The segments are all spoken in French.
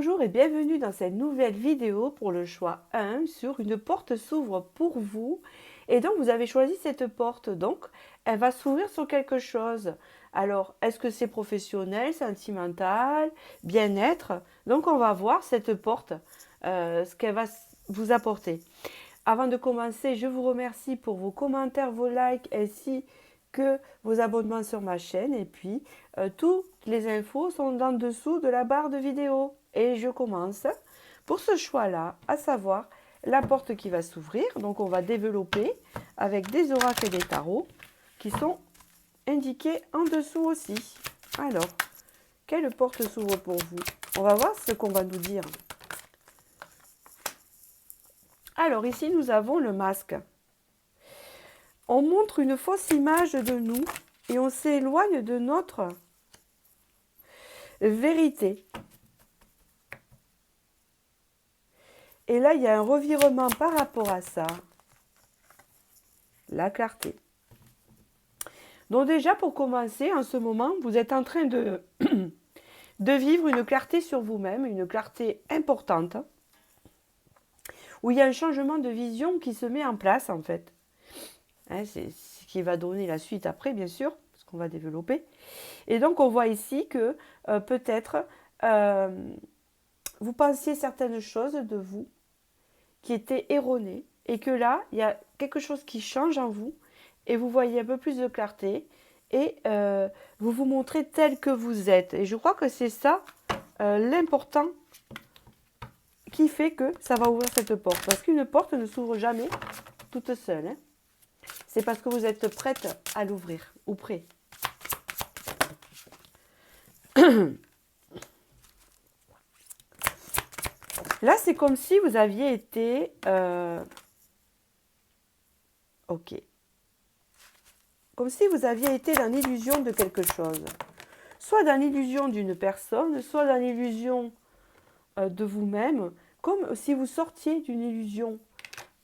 Bonjour et bienvenue dans cette nouvelle vidéo pour le choix 1 sur une porte s'ouvre pour vous. Et donc vous avez choisi cette porte, donc elle va s'ouvrir sur quelque chose. Alors est-ce que c'est professionnel, sentimental, bien-être? Donc on va voir cette porte, ce qu'elle va vous apporter. Avant de commencer, je vous remercie pour vos commentaires, vos likes ainsi que vos abonnements sur ma chaîne. Et puis, toutes les infos sont en dessous de la barre de vidéo. Et je commence pour ce choix-là, à savoir la porte qui va s'ouvrir. Donc, on va développer avec des oracles et des tarots qui sont indiqués en dessous aussi. Alors, quelle porte s'ouvre pour vous? On va voir ce qu'on va nous dire. Alors, ici, nous avons le masque. On montre une fausse image de nous et on s'éloigne de notre vérité. Et là, il y a un revirement par rapport à ça. La clarté. Donc déjà, pour commencer, en ce moment, vous êtes en train de vivre une clarté sur vous-même, une clarté importante, où il y a un changement de vision qui se met en place, en fait. Hein, c'est ce qui va donner la suite après, bien sûr, ce qu'on va développer. Et donc, on voit ici que peut-être vous pensiez certaines choses de vous qui étaient erronées et que là, il y a quelque chose qui change en vous et vous voyez un peu plus de clarté et vous vous montrez tel que vous êtes. Et je crois que c'est ça l'important qui fait que ça va ouvrir cette porte. Parce qu'une porte ne s'ouvre jamais toute seule. Hein. C'est parce que vous êtes prête à l'ouvrir ou prêt. Là, c'est comme si vous aviez été... Ok. Comme si vous aviez été dans l'illusion de quelque chose. Soit dans l'illusion d'une personne, soit dans l'illusion de vous-même, comme si vous sortiez d'une illusion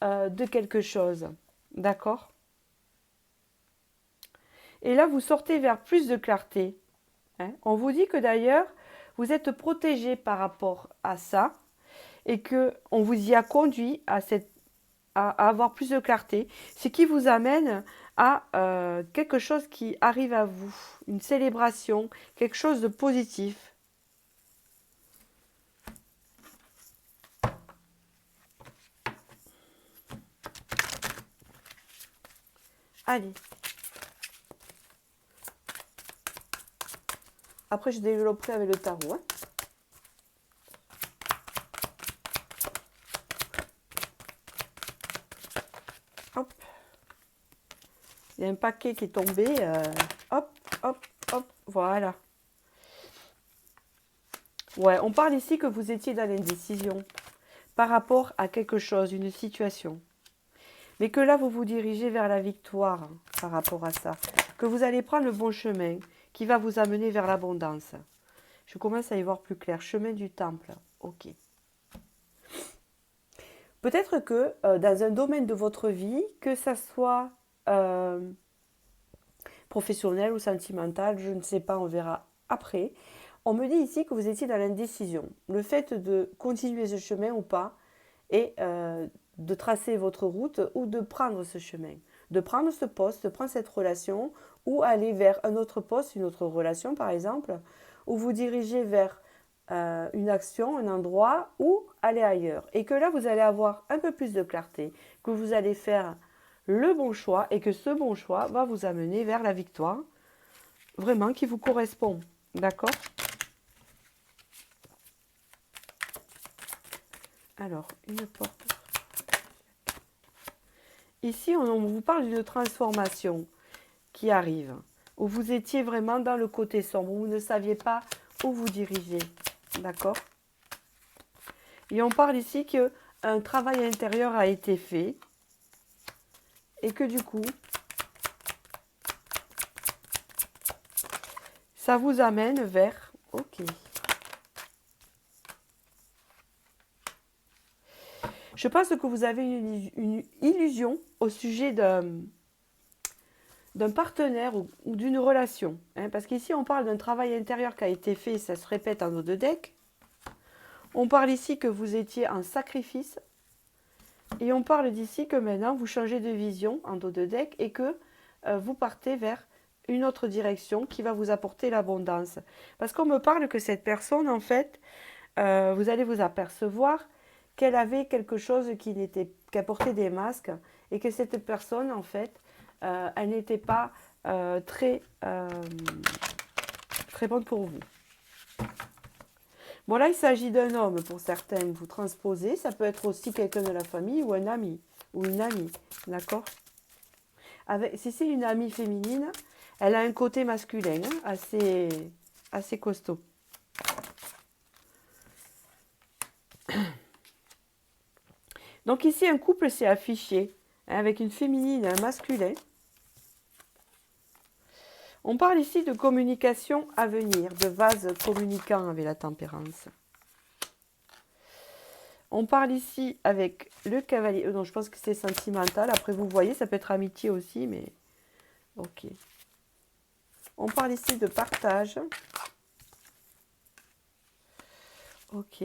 de quelque chose. D'accord? Et là, vous sortez vers plus de clarté. Hein. On vous dit que d'ailleurs, vous êtes protégé par rapport à ça et qu'on vous y a conduit à avoir plus de clarté, ce qui vous amène à quelque chose qui arrive à vous, une célébration, quelque chose de positif. Allez. Après, je développerai avec le tarot. Hein. Hop. Il y a un paquet qui est tombé. Hop, hop, hop. Voilà. Ouais, on parle ici que vous étiez dans l'indécision par rapport à quelque chose, une situation. Mais que là, vous vous dirigez vers la victoire hein, par rapport à ça. Que vous allez prendre le bon chemin qui va vous amener vers l'abondance. Je commence à y voir plus clair. Chemin du temple. Ok. Peut-être que dans un domaine de votre vie, que ça soit professionnel ou sentimental, je ne sais pas, on verra après. On me dit ici que vous étiez dans l'indécision. Le fait de continuer ce chemin ou pas et de tracer votre route ou de prendre ce chemin. De prendre ce poste, de prendre cette relation ou aller vers un autre poste, une autre relation par exemple, ou vous dirigez vers une action, un endroit ou aller ailleurs. Et que là, vous allez avoir un peu plus de clarté, que vous allez faire le bon choix et que ce bon choix va vous amener vers la victoire, vraiment qui vous correspond. D'accord? Alors, une porte. Ici, on vous parle d'une transformation qui arrive, où vous étiez vraiment dans le côté sombre, où vous ne saviez pas où vous diriger. D'accord? Et on parle ici qu'un travail intérieur a été fait et que du coup, ça vous amène vers... Ok. Je pense que vous avez une illusion au sujet d'un partenaire ou d'une relation. Hein, parce qu'ici, on parle d'un travail intérieur qui a été fait, ça se répète en eau de deck. On parle ici que vous étiez en sacrifice. Et on parle d'ici que maintenant, vous changez de vision en dos de deck et que vous partez vers une autre direction qui va vous apporter l'abondance. Parce qu'on me parle que cette personne, en fait, vous allez vous apercevoir qu'elle avait quelque chose qu'elle portait des masques et que cette personne, en fait, elle n'était pas très bonne pour vous. Bon, là, il s'agit d'un homme pour certaines, vous transposez. Ça peut être aussi quelqu'un de la famille ou un ami ou une amie, d'accord? Si c'est une amie féminine, elle a un côté masculin hein, assez costaud. Donc ici, un couple s'est affiché hein, avec une féminine et un masculin. On parle ici de communication à venir, de vase communicant avec la tempérance. On parle ici avec le cavalier. Non, je pense que c'est sentimental. Après, vous voyez, ça peut être amitié aussi, mais ok. On parle ici de partage. Ok.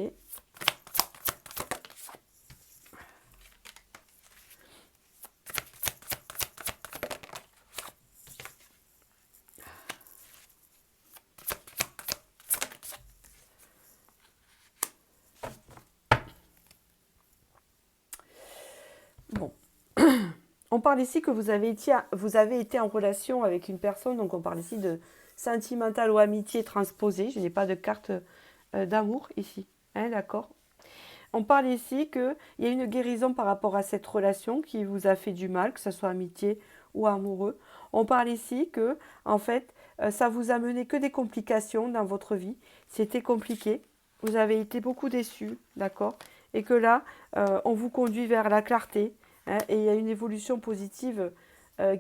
Bon. On parle ici que vous avez été en relation avec une personne, donc on parle ici de sentimental ou amitié transposée. Je n'ai pas de carte d'amour ici, hein, d'accord? On parle ici qu'il y a une guérison par rapport à cette relation qui vous a fait du mal, que ce soit amitié ou amoureux. On parle ici que, en fait, ça vous a mené que des complications dans votre vie. C'était compliqué. Vous avez été beaucoup déçus, d'accord? Et que là, on vous conduit vers la clarté. Hein, et il y a une évolution positive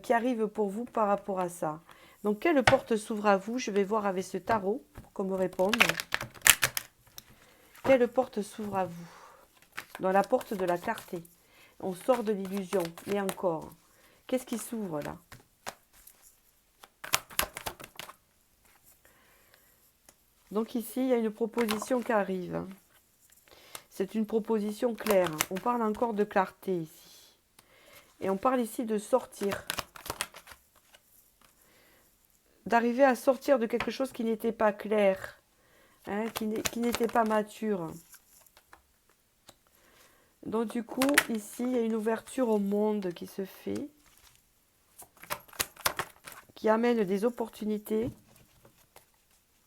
qui arrive pour vous par rapport à ça. Donc, quelle porte s'ouvre à vous? Je vais voir avec ce tarot pour qu'on me réponde. Quelle porte s'ouvre à vous? Dans la porte de la clarté. On sort de l'illusion. Mais encore, qu'est-ce qui s'ouvre là? Donc ici, il y a une proposition qui arrive. C'est une proposition claire. On parle encore de clarté ici. Et on parle ici de sortir. D'arriver à sortir de quelque chose qui n'était pas clair. Hein, qui n'était pas mature. Donc du coup, ici, il y a une ouverture au monde qui se fait. Qui amène des opportunités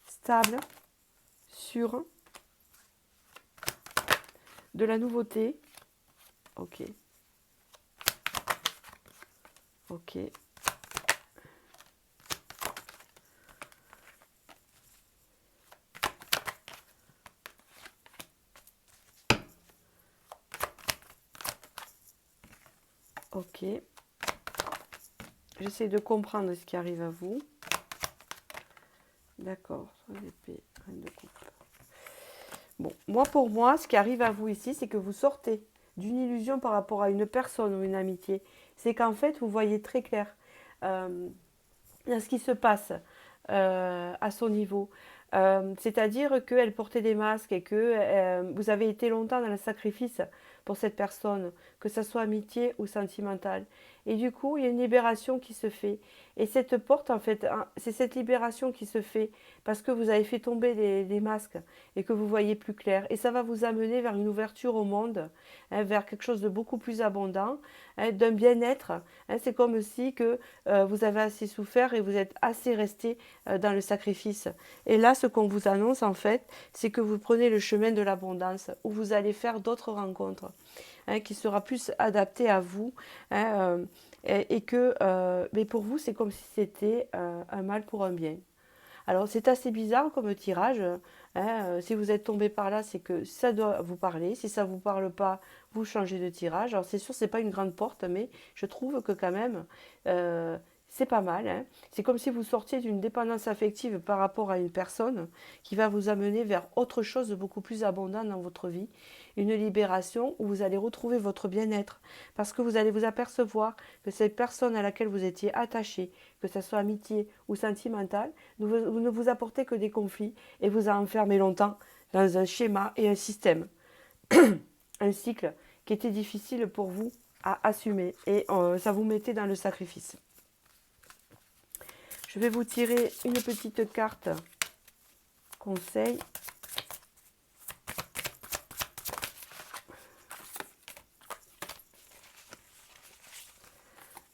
stables, sûres. De la nouveauté. Ok. Ok. Ok. J'essaie de comprendre ce qui arrive à vous. D'accord. Reine de coupe. Bon, pour moi, ce qui arrive à vous ici, c'est que vous sortez d'une illusion par rapport à une personne ou une amitié. C'est qu'en fait, vous voyez très clair dans ce qui se passe à son niveau. C'est-à-dire qu'elle portait des masques et que vous avez été longtemps dans le sacrifice pour cette personne, que ce soit amitié ou sentimentale. Et du coup, il y a une libération qui se fait. Et cette porte, en fait, hein, c'est cette libération qui se fait parce que vous avez fait tomber les masques et que vous voyez plus clair. Et ça va vous amener vers une ouverture au monde, hein, vers quelque chose de beaucoup plus abondant, hein, d'un bien-être. Hein, c'est comme si que, vous avez assez souffert et vous êtes assez resté dans le sacrifice. Et là, ce qu'on vous annonce, en fait, c'est que vous prenez le chemin de l'abondance, où vous allez faire d'autres rencontres, hein, qui sera plus adapté à vous, hein, et que, mais pour vous, c'est comme si c'était un mal pour un bien. Alors, c'est assez bizarre comme tirage. Hein, si vous êtes tombé par là, c'est que ça doit vous parler. Si ça ne vous parle pas, vous changez de tirage. Alors, c'est sûr, ce n'est pas une grande porte, mais je trouve que quand même, c'est pas mal. Hein. C'est comme si vous sortiez d'une dépendance affective par rapport à une personne qui va vous amener vers autre chose de beaucoup plus abondant dans votre vie. Une libération où vous allez retrouver votre bien-être. Parce que vous allez vous apercevoir que cette personne à laquelle vous étiez attaché, que ce soit amitié ou sentimentale, vous ne vous apportez que des conflits et vous a enfermé longtemps dans un schéma et un système, un cycle qui était difficile pour vous à assumer et ça vous mettait dans le sacrifice. Je vais vous tirer une petite carte conseil.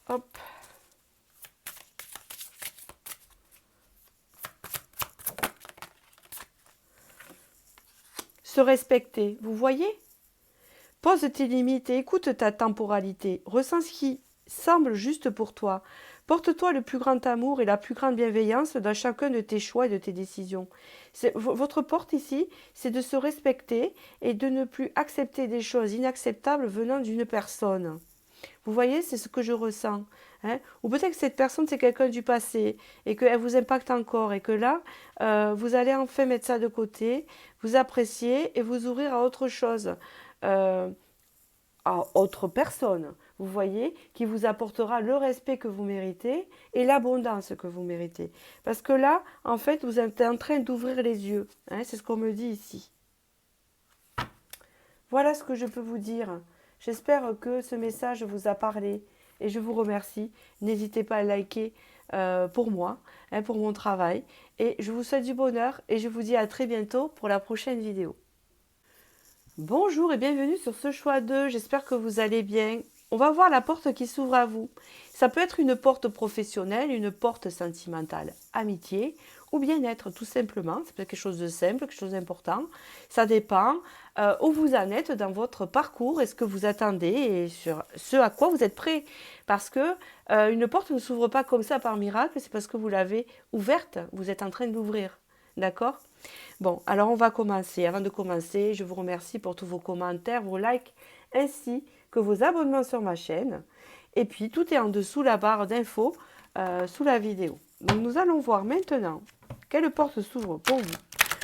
Hop. Se respecter, vous voyez? Pose tes limites et écoute ta temporalité. Ressens ce qui semble juste pour toi. Porte-toi le plus grand amour et la plus grande bienveillance dans chacun de tes choix et de tes décisions. Votre porte ici, c'est de se respecter et de ne plus accepter des choses inacceptables venant d'une personne. Vous voyez, c'est ce que je ressens. Hein. Ou peut-être que cette personne, c'est quelqu'un du passé et qu'elle vous impacte encore et que là, vous allez enfin mettre ça de côté, vous apprécier et vous ouvrir à autre chose. Euh, à autre personne, vous voyez, qui vous apportera le respect que vous méritez et l'abondance que vous méritez. Parce que là, en fait, vous êtes en train d'ouvrir les yeux. Hein, c'est ce qu'on me dit ici. Voilà ce que je peux vous dire. J'espère que ce message vous a parlé et je vous remercie. N'hésitez pas à liker pour moi, hein, pour mon travail. Et je vous souhaite du bonheur et je vous dis à très bientôt pour la prochaine vidéo. Bonjour et bienvenue sur ce choix 2, j'espère que vous allez bien. On va voir la porte qui s'ouvre à vous. Ça peut être une porte professionnelle, une porte sentimentale, amitié ou bien-être tout simplement. C'est peut-être quelque chose de simple, quelque chose d'important. Ça dépend où vous en êtes dans votre parcours et ce que vous attendez et sur ce à quoi vous êtes prêt. Parce que une porte ne s'ouvre pas comme ça par miracle, c'est parce que vous l'avez ouverte, vous êtes en train de l'ouvrir. D'accord ? Bon, alors on va commencer. Avant de commencer, je vous remercie pour tous vos commentaires, vos likes, ainsi que vos abonnements sur ma chaîne. Et puis, tout est en dessous la barre d'infos sous la vidéo. Donc, nous allons voir maintenant quelle porte s'ouvre pour vous.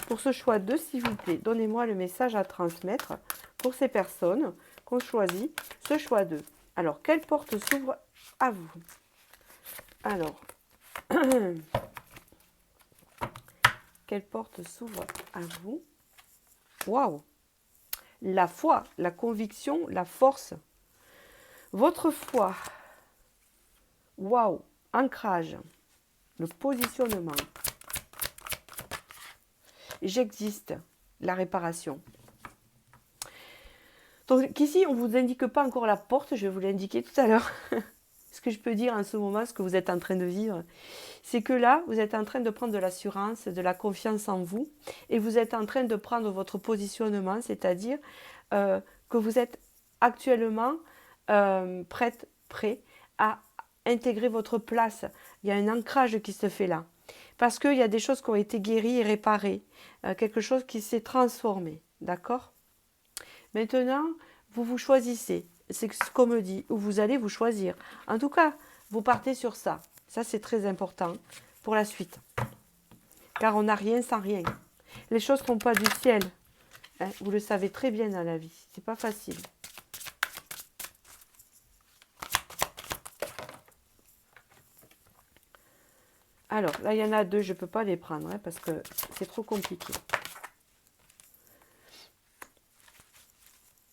Pour ce choix 2, s'il vous plaît, donnez-moi le message à transmettre pour ces personnes qu'on choisit ce choix 2. Alors, quelle porte s'ouvre à vous? Alors... Quelle porte s'ouvre à vous? Waouh! La foi, la conviction, la force. Votre foi. Waouh! Ancrage. Le positionnement. J'existe. La réparation. Donc ici, on ne vous indique pas encore la porte, je vais vous l'indiquer tout à l'heure. Ce que je peux dire en ce moment, ce que vous êtes en train de vivre, c'est que là, vous êtes en train de prendre de l'assurance, de la confiance en vous, et vous êtes en train de prendre votre positionnement, c'est-à-dire que vous êtes actuellement prêt à intégrer votre place. Il y a un ancrage qui se fait là, parce qu'il y a des choses qui ont été guéries et réparées, quelque chose qui s'est transformé, d'accord? Maintenant, vous vous choisissez. C'est ce qu'on me dit, où vous allez vous choisir. En tout cas, vous partez sur ça. Ça, c'est très important pour la suite. Car on n'a rien sans rien. Les choses ne tombent pas du ciel. Hein, vous le savez très bien dans la vie. C'est pas facile. Alors, là, il y en a deux. Je ne peux pas les prendre hein, parce que c'est trop compliqué.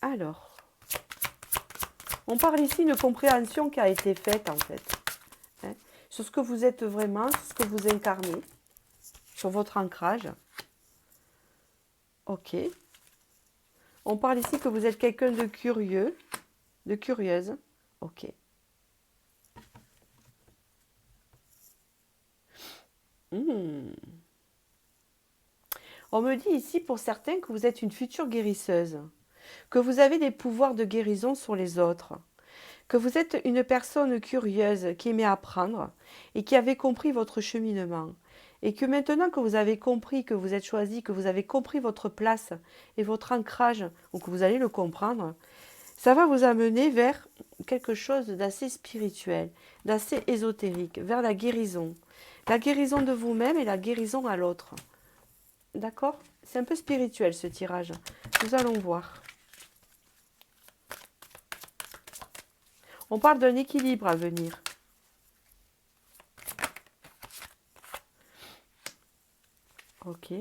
Alors... On parle ici d'une compréhension qui a été faite en fait, hein, sur ce que vous êtes vraiment, sur ce que vous incarnez, sur votre ancrage. Ok. On parle ici que vous êtes quelqu'un de curieux, de curieuse. Ok. On me dit ici pour certains que vous êtes une future guérisseuse, que vous avez des pouvoirs de guérison sur les autres, que vous êtes une personne curieuse qui aimait apprendre et qui avait compris votre cheminement. Et que maintenant que vous avez compris, que vous êtes choisi, que vous avez compris votre place et votre ancrage, ou que vous allez le comprendre, ça va vous amener vers quelque chose d'assez spirituel, d'assez ésotérique, vers la guérison. La guérison de vous-même et la guérison à l'autre. D'accord? C'est un peu spirituel ce tirage. Nous allons voir. On parle d'un équilibre à venir. Ok.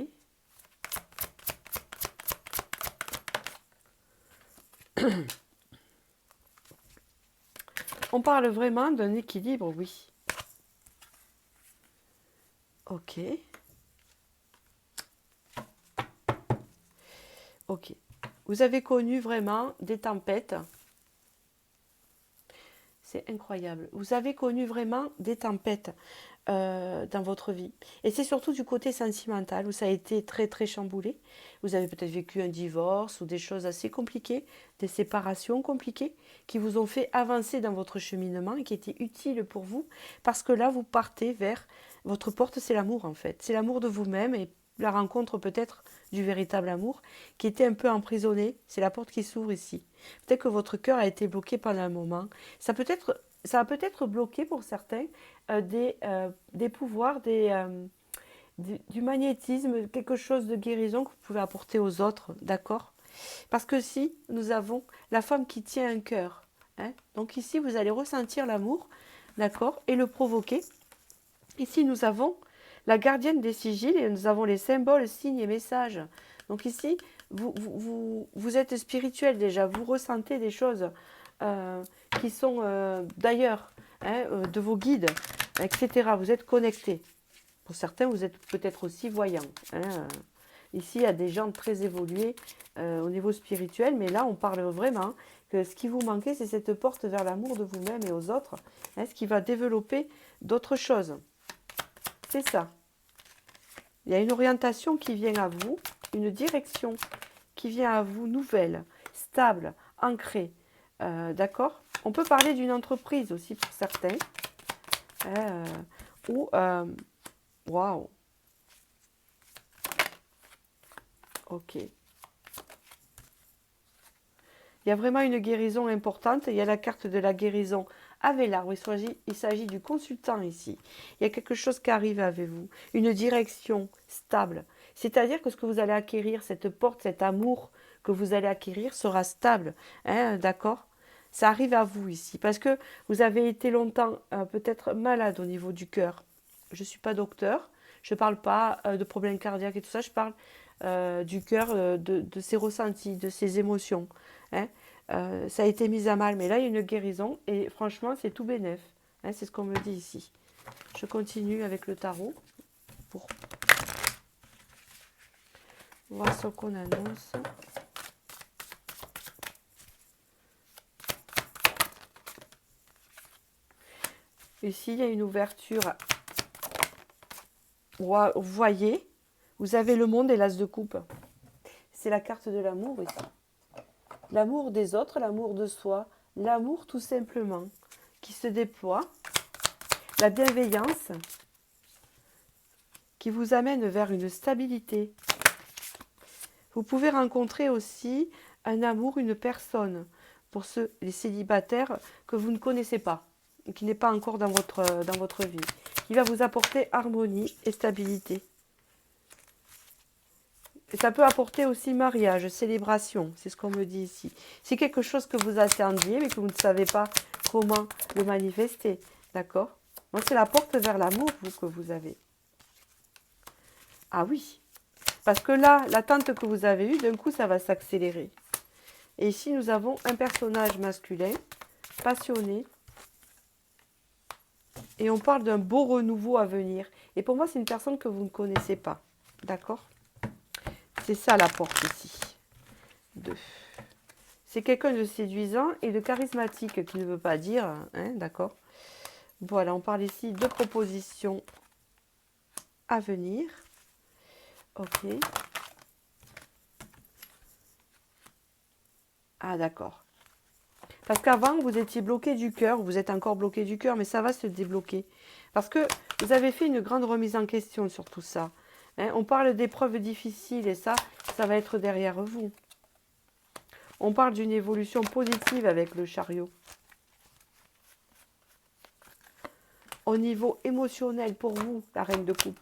On parle vraiment d'un équilibre, oui. Ok. Ok. Vous avez connu vraiment des tempêtes. C'est incroyable. Vous avez connu vraiment des tempêtes dans votre vie. Et c'est surtout du côté sentimental où ça a été très très chamboulé. Vous avez peut-être vécu un divorce ou des choses assez compliquées, des séparations compliquées qui vous ont fait avancer dans votre cheminement et qui étaient utiles pour vous parce que là vous partez vers votre porte, c'est l'amour en fait. C'est l'amour de vous-même et la rencontre peut-être du véritable amour qui était un peu emprisonné. C'est la porte qui s'ouvre ici. Peut-être que votre cœur a été bloqué pendant un moment. Ça a peut-être bloqué pour certains des pouvoirs, du magnétisme, quelque chose de guérison que vous pouvez apporter aux autres, d'accord? Parce que si nous avons la femme qui tient un cœur, hein, donc ici vous allez ressentir l'amour, d'accord, et le provoquer. Ici nous avons la gardienne des sigils et nous avons les symboles, signes et messages. Donc ici, vous êtes spirituel déjà, vous ressentez des choses euh, qui sont d'ailleurs, hein, de vos guides, etc. Vous êtes connectés. Pour certains, vous êtes peut-être aussi voyants. Hein. Ici, il y a des gens très évolués au niveau spirituel, mais là, on parle vraiment que ce qui vous manquait, c'est cette porte vers l'amour de vous-même et aux autres, hein, ce qui va développer d'autres choses. C'est ça. Il y a une orientation qui vient à vous, une direction qui vient à vous nouvelle, stable, ancrée. D'accord? On peut parler d'une entreprise aussi pour certains. Ou, waouh, ok. Il y a vraiment une guérison importante. Il y a la carte de la guérison avec l'arbre. Il s'agit du consultant ici. Il y a quelque chose qui arrive avec vous. Une direction stable. C'est-à-dire que ce que vous allez acquérir, cette porte, cet amour que vous allez acquérir sera stable. Hein, d'accord? Ça arrive à vous ici. Parce que vous avez été longtemps peut-être malade au niveau du cœur. Je ne suis pas docteur. Je ne parle pas de problèmes cardiaques et tout ça. Je parle du cœur, de ses ressentis, de ses émotions. Hein. Ça a été mis à mal, mais là, il y a une guérison et franchement, c'est tout bénef. Hein, c'est ce qu'on me dit ici. Je continue avec le tarot pour voir ce qu'on annonce. Ici, il y a une ouverture. Vous voyez, vous avez le monde et l'as de coupe. C'est la carte de l'amour ici. L'amour des autres, l'amour de soi, l'amour tout simplement qui se déploie, la bienveillance qui vous amène vers une stabilité. Vous pouvez rencontrer aussi un amour, une personne, pour ceux, les célibataires que vous ne connaissez pas, qui n'est pas encore dans votre vie, qui va vous apporter harmonie et stabilité. Et ça peut apporter aussi mariage, célébration, c'est ce qu'on me dit ici. C'est quelque chose que vous attendiez, mais que vous ne savez pas comment le manifester, d'accord? Moi, c'est la porte vers l'amour, vous, que vous avez. Ah oui, parce que là, l'attente que vous avez eue, d'un coup, ça va s'accélérer. Et ici, nous avons un personnage masculin, passionné, et on parle d'un beau renouveau à venir. Et pour moi, c'est une personne que vous ne connaissez pas, d'accord? C'est ça la porte ici. 2. C'est quelqu'un de séduisant et de charismatique, qui ne veut pas dire, hein, d'accord? Voilà, on parle ici de propositions à venir. Ok. Ah, d'accord. Parce qu'avant, vous étiez bloqué du cœur, vous êtes encore bloqué du cœur, mais ça va se débloquer. Parce que vous avez fait une grande remise en question sur tout ça. Hein, on parle d'épreuves difficiles et ça va être derrière vous. On parle d'une évolution positive avec le chariot. Au niveau émotionnel pour vous, la reine de coupe.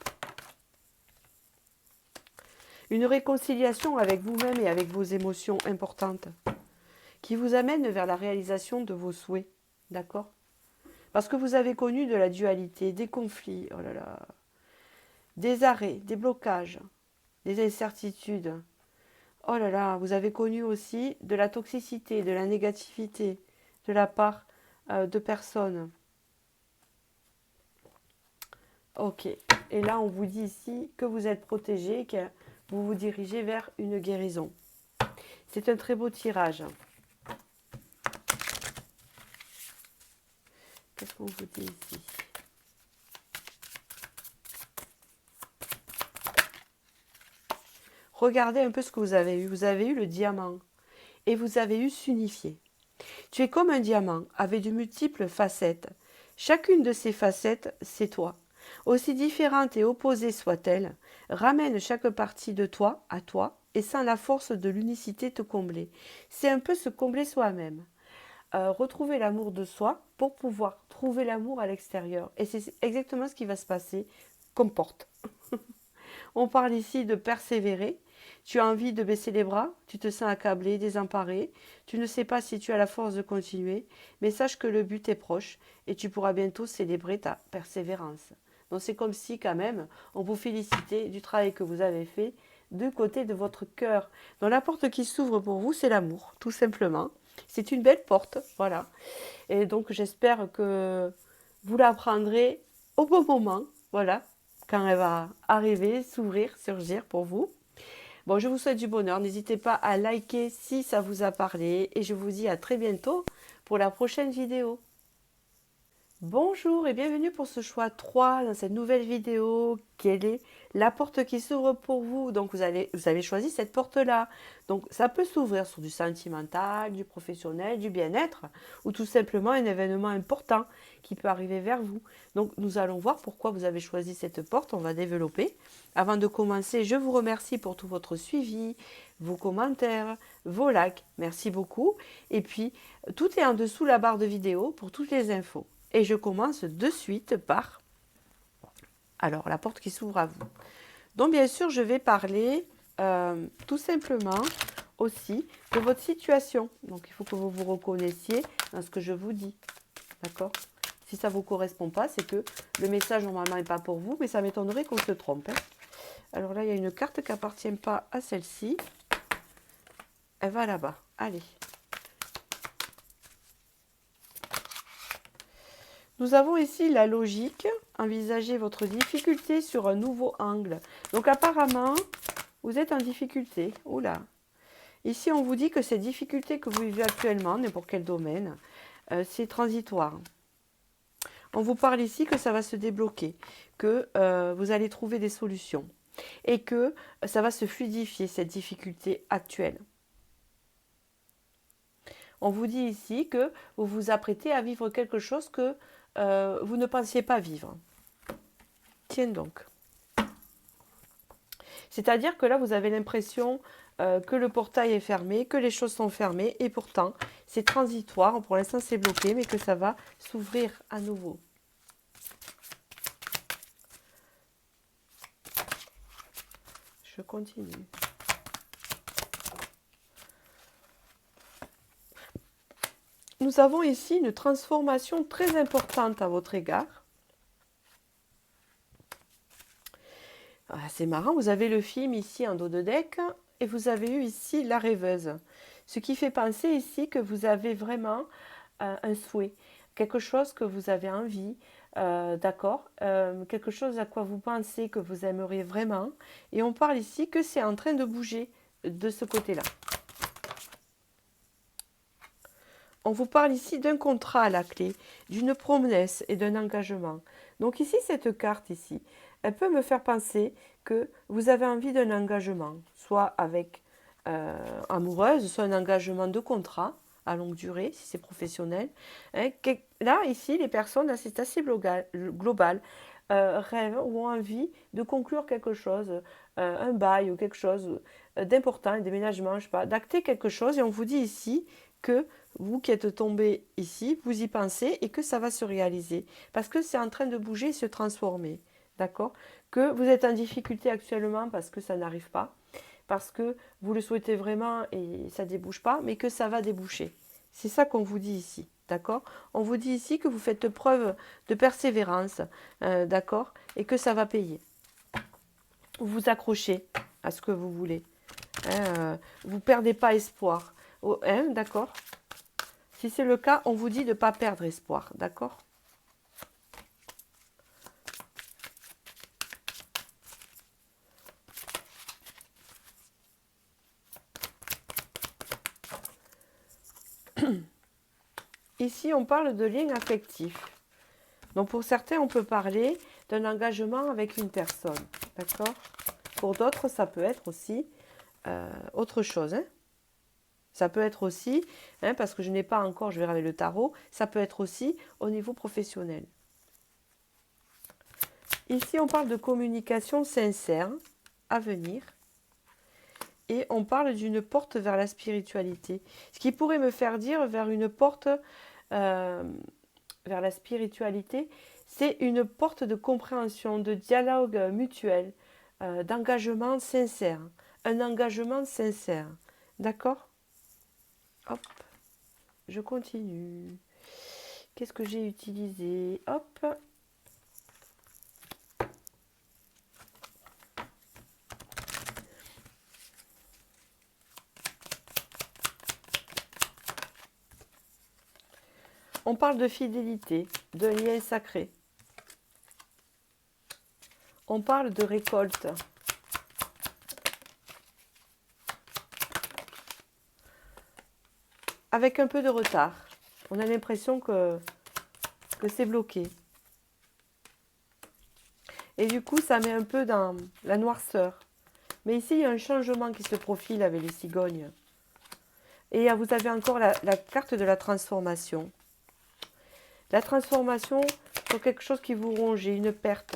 Une réconciliation avec vous-même et avec vos émotions importantes qui vous amène vers la réalisation de vos souhaits. D'accord? Parce que vous avez connu de la dualité, des conflits, oh là là, des arrêts, des blocages, des incertitudes. Oh là là, vous avez connu aussi de la toxicité, de la négativité de la part de personnes. Ok. Et là, on vous dit ici que vous êtes protégé, que vous vous dirigez vers une guérison. C'est un très beau tirage. Qu'est-ce qu'on vous dit ici? Regardez un peu ce que vous avez eu. Vous avez eu le diamant et vous avez eu s'unifier. Tu es comme un diamant avec de multiples facettes. Chacune de ces facettes, c'est toi. Aussi différente et opposée soit-elle, ramène chaque partie de toi à toi et sans la force de l'unicité te combler. C'est un peu se combler soi-même. Retrouver l'amour de soi pour pouvoir trouver l'amour à l'extérieur. Et c'est exactement ce qui va se passer comme porte. On parle ici de persévérer. Tu as envie de baisser les bras, tu te sens accablé, désemparé, tu ne sais pas si tu as la force de continuer, mais sache que le but est proche et tu pourras bientôt célébrer ta persévérance. Donc c'est comme si quand même on vous félicitait du travail que vous avez fait du côté de votre cœur. Donc la porte qui s'ouvre pour vous, c'est l'amour, tout simplement. C'est une belle porte, voilà. Et donc j'espère que vous la prendrez au bon moment, voilà, quand elle va arriver, s'ouvrir, surgir pour vous. Bon, je vous souhaite du bonheur. N'hésitez pas à liker si ça vous a parlé. Et je vous dis à très bientôt pour la prochaine vidéo. Bonjour et bienvenue pour ce choix 3 dans cette nouvelle vidéo. Quelle est la porte qui s'ouvre pour vous? Donc vous avez choisi cette porte-là. Donc ça peut s'ouvrir sur du sentimental, du professionnel, du bien-être ou tout simplement un événement important qui peut arriver vers vous. Donc nous allons voir pourquoi vous avez choisi cette porte. On va développer. Avant de commencer, je vous remercie pour tout votre suivi, vos commentaires, vos likes. Merci beaucoup. Et puis tout est en dessous la barre de vidéo pour toutes les infos. Et je commence de suite par la porte qui s'ouvre à vous. Donc bien sûr, je vais parler tout simplement aussi de votre situation. Donc il faut que vous vous reconnaissiez dans ce que je vous dis. D'accord? Si ça ne vous correspond pas, c'est que le message normalement n'est pas pour vous, mais ça m'étonnerait qu'on se trompe. Hein. Alors là, il y a une carte qui n'appartient pas à celle-ci. Elle va là-bas. Allez. Nous avons ici la logique, envisagez votre difficulté sur un nouveau angle. Donc apparemment, vous êtes en difficulté. Oula. Ici, on vous dit que ces difficultés que vous vivez actuellement, n'importe quel domaine, c'est transitoire. On vous parle ici que ça va se débloquer, que vous allez trouver des solutions et que ça va se fluidifier, cette difficulté actuelle. On vous dit ici que vous vous apprêtez à vivre quelque chose que vous ne pensiez pas vivre. Tiens donc. C'est-à-dire que là, vous avez l'impression que le portail est fermé, que les choses sont fermées, et pourtant, c'est transitoire. Pour l'instant, c'est bloqué, mais que ça va s'ouvrir à nouveau. Je continue. Nous avons ici une transformation très importante à votre égard. Ah, c'est marrant, vous avez le film ici en dos de deck et vous avez eu ici la rêveuse. Ce qui fait penser ici que vous avez vraiment un souhait, quelque chose que vous avez envie, d'accord, quelque chose à quoi vous pensez que vous aimeriez vraiment. Et on parle ici que c'est en train de bouger de ce côté-là. On vous parle ici d'un contrat à la clé, d'une promesse et d'un engagement. Donc ici, cette carte ici, elle peut me faire penser que vous avez envie d'un engagement, soit avec amoureuse, soit un engagement de contrat à longue durée, si c'est professionnel. Hein, là, ici, les personnes, c'est assez global, rêvent ou ont envie de conclure quelque chose, un bail ou quelque chose d'important, un déménagement, je sais pas, d'acter quelque chose. Et on vous dit ici que vous qui êtes tombé ici, vous y pensez et que ça va se réaliser. Parce que c'est en train de bouger et se transformer. D'accord? Que vous êtes en difficulté actuellement parce que ça n'arrive pas. Parce que vous le souhaitez vraiment et ça ne débouche pas, mais que ça va déboucher. C'est ça qu'on vous dit ici. D'accord? On vous dit ici que vous faites preuve de persévérance. D'accord? Et que ça va payer. Vous vous accrochez à ce que vous voulez. Hein, vous ne perdez pas espoir. Oh, hein, d'accord? Si c'est le cas, on vous dit de ne pas perdre espoir. D'accord? Ici, on parle de lien affectif. Donc, pour certains, on peut parler d'un engagement avec une personne. D'accord? Pour d'autres, ça peut être aussi autre chose. Hein? Ça peut être aussi, hein, parce que je n'ai pas encore, je verrai avec le tarot, ça peut être aussi au niveau professionnel. Ici, on parle de communication sincère à venir. Et on parle d'une porte vers la spiritualité. Ce qui pourrait me faire dire vers une porte vers la spiritualité, c'est une porte de compréhension, de dialogue mutuel, d'engagement sincère. Un engagement sincère. D'accord? Hop, je continue. Qu'est-ce que j'ai utilisé? Hop. On parle de fidélité, de lien sacré. On parle de récolte. Avec un peu de retard. On a l'impression que c'est bloqué. Et du coup, ça met un peu dans la noirceur. Mais ici, il y a un changement qui se profile avec les cigognes. Et vous avez encore la carte de la transformation. La transformation sur quelque chose qui vous rongeait, une perte.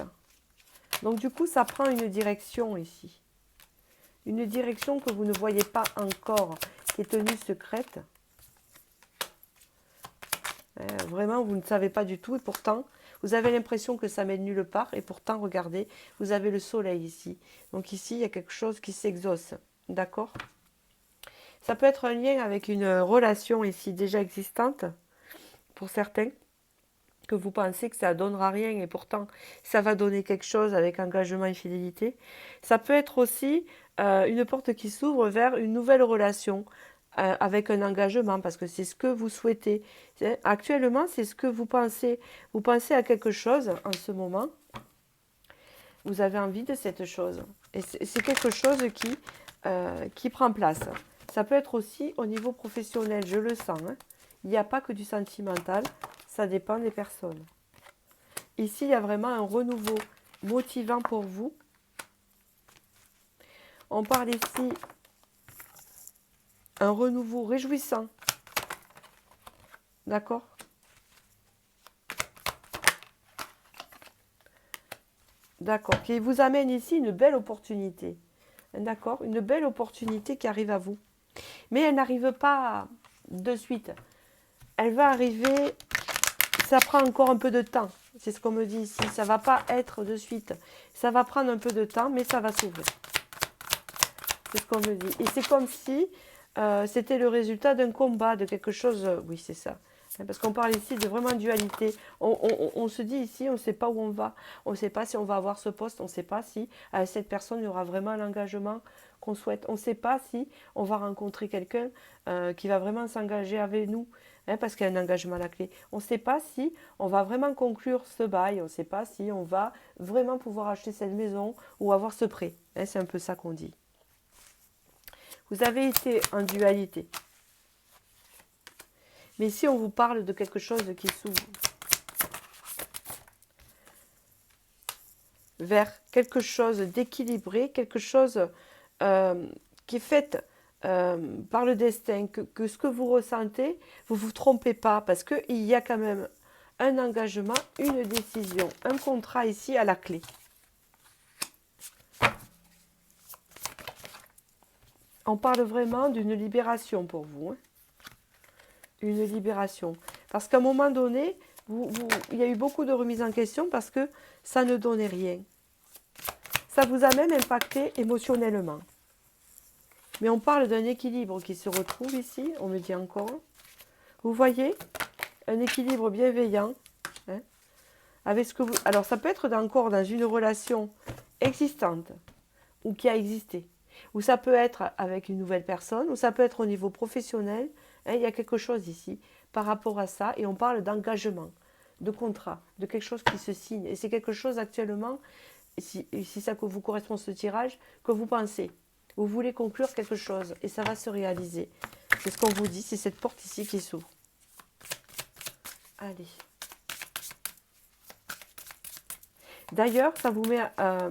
Donc du coup, ça prend une direction ici. Une direction que vous ne voyez pas encore, qui est tenue secrète. Vraiment, vous ne savez pas du tout. Et pourtant, vous avez l'impression que ça mène nulle part. Et pourtant, regardez, vous avez le soleil ici. Donc ici, il y a quelque chose qui s'exauce. D'accord? Ça peut être un lien avec une relation ici déjà existante, pour certains, que vous pensez que ça ne donnera rien et pourtant ça va donner quelque chose avec engagement et fidélité. Ça peut être aussi une porte qui s'ouvre vers une nouvelle relation avec un engagement parce que c'est ce que vous souhaitez. Actuellement, c'est ce que vous pensez. Vous pensez à quelque chose en ce moment. Vous avez envie de cette chose. Et c'est quelque chose qui prend place. Ça peut être aussi au niveau professionnel, je le sens. Hein. Il n'y a pas que du sentimental, ça dépend des personnes. Ici, il y a vraiment un renouveau motivant pour vous. On parle ici un renouveau réjouissant. D'accord? D'accord. Qui vous amène ici une belle opportunité. D'accord? Une belle opportunité qui arrive à vous. Mais elle n'arrive pas de suite. Elle va arriver, ça prend encore un peu de temps. C'est ce qu'on me dit ici. Ça ne va pas être de suite. Ça va prendre un peu de temps, mais ça va s'ouvrir. C'est ce qu'on me dit. Et c'est comme si c'était le résultat d'un combat, de quelque chose. Oui, c'est ça. Parce qu'on parle ici de vraiment dualité. On se dit ici, on ne sait pas où on va. On ne sait pas si on va avoir ce poste. On ne sait pas si cette personne aura vraiment l'engagement qu'on souhaite. On ne sait pas si on va rencontrer quelqu'un qui va vraiment s'engager avec nous. Parce qu'il y a un engagement à la clé. On ne sait pas si on va vraiment conclure ce bail. On ne sait pas si on va vraiment pouvoir acheter cette maison ou avoir ce prêt. C'est un peu ça qu'on dit. Vous avez été en dualité. Mais ici, on vous parle de quelque chose qui s'ouvre vers quelque chose d'équilibré, quelque chose qui est fait par le destin, que ce que vous ressentez, vous ne vous trompez pas, parce qu'il y a quand même un engagement, une décision, un contrat ici à la clé. On parle vraiment d'une libération pour vous. Hein. Une libération. Parce qu'à un moment donné, il y a eu beaucoup de remises en question parce que ça ne donnait rien. Ça vous a même impacté émotionnellement. Mais on parle d'un équilibre qui se retrouve ici, on me dit encore. Vous voyez, un équilibre bienveillant. Hein, avec ce que vous... Alors ça peut être encore dans une relation existante ou qui a existé. Ou ça peut être avec une nouvelle personne, ou ça peut être au niveau professionnel. Hein, il y a quelque chose ici par rapport à ça, et on parle d'engagement, de contrat, de quelque chose qui se signe. Et c'est quelque chose actuellement, si ça vous correspond ce tirage, que vous pensez. Vous voulez conclure quelque chose, et ça va se réaliser. C'est ce qu'on vous dit, c'est cette porte ici qui s'ouvre. Allez. D'ailleurs, ça vous met,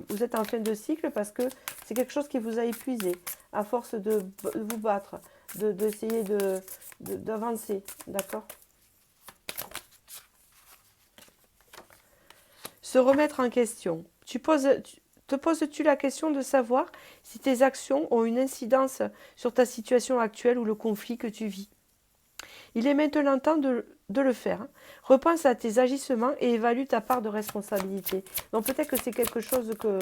vous êtes en fin de cycle parce que c'est quelque chose qui vous a épuisé à force de vous battre, d'essayer d'avancer, d'accord? Se remettre en question. Te poses-tu la question de savoir si tes actions ont une incidence sur ta situation actuelle ou le conflit que tu vis? Il est maintenant temps de le faire. Repense à tes agissements et évalue ta part de responsabilité. Donc peut-être que c'est quelque chose que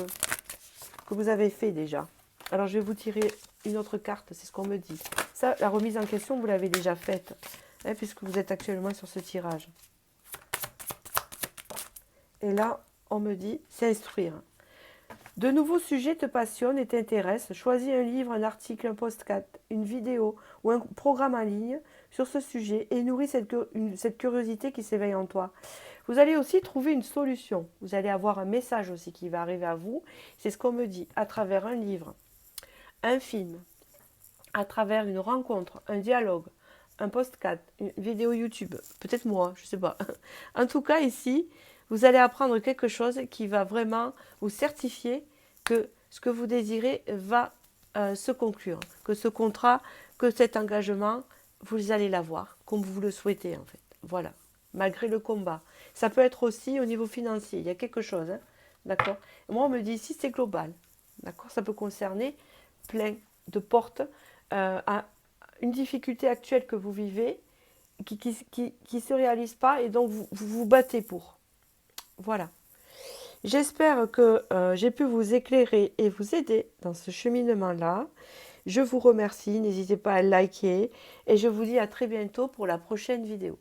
vous avez fait déjà. Alors je vais vous tirer une autre carte, c'est ce qu'on me dit. Ça, la remise en question, vous l'avez déjà faite, hein, puisque vous êtes actuellement sur ce tirage. Et là, on me dit, c'est instruire. De nouveaux sujets te passionnent et t'intéressent. Choisis un livre, un article, un podcast, une vidéo ou un programme en ligne sur ce sujet et nourris cette curiosité qui s'éveille en toi. Vous allez aussi trouver une solution. Vous allez avoir un message aussi qui va arriver à vous. C'est ce qu'on me dit à travers un livre, un film, à travers une rencontre, un dialogue, un podcast, une vidéo YouTube, peut-être moi, je ne sais pas. En tout cas, ici, vous allez apprendre quelque chose qui va vraiment vous certifier que ce que vous désirez va se conclure, que ce contrat, que cet engagement, vous allez l'avoir, comme vous le souhaitez en fait. Voilà, malgré le combat. Ça peut être aussi au niveau financier, il y a quelque chose, hein, d'accord? Moi, on me dit ici, c'est global, d'accord? Ça peut concerner plein de portes à une difficulté actuelle que vous vivez qui se réalise pas et donc vous battez pour. Voilà. J'espère que j'ai pu vous éclairer et vous aider dans ce cheminement-là. Je vous remercie, n'hésitez pas à liker et je vous dis à très bientôt pour la prochaine vidéo.